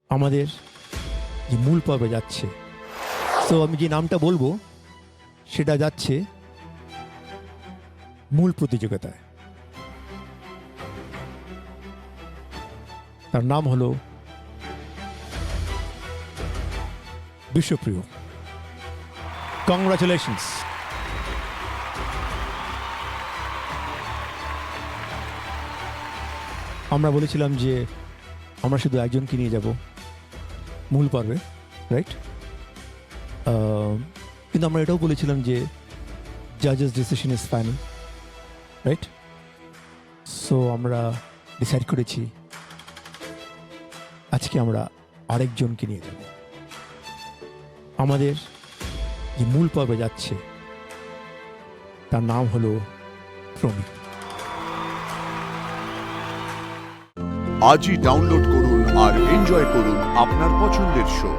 আমাদের যে মূল পর্বে যাচ্ছে। তো আমি যে নামটা বলবো সেটা যাচ্ছে মূল প্রতিযোগিতায়। তার নাম হলো বিশ্বপ্রিয়। কংগ্রাচুলেশনস। আমরা বলেছিলাম যে আমরা শুধু একজনকে নিয়ে যাব মূল পর্বে, রাইট? কিন্তু আমরা এটাও বলেছিলাম যে জাজেস decision is final, right? So আমরা ডিসাইড করেছি আজকে আমরা আরেকজনকে নিয়ে যাব। আমাদের যে মূল পর্বে যাচ্ছে তার নাম হলো প্রমি। আজই ডাউনলোড করুন আর এনজয় করুন আপনার পছন্দের শো।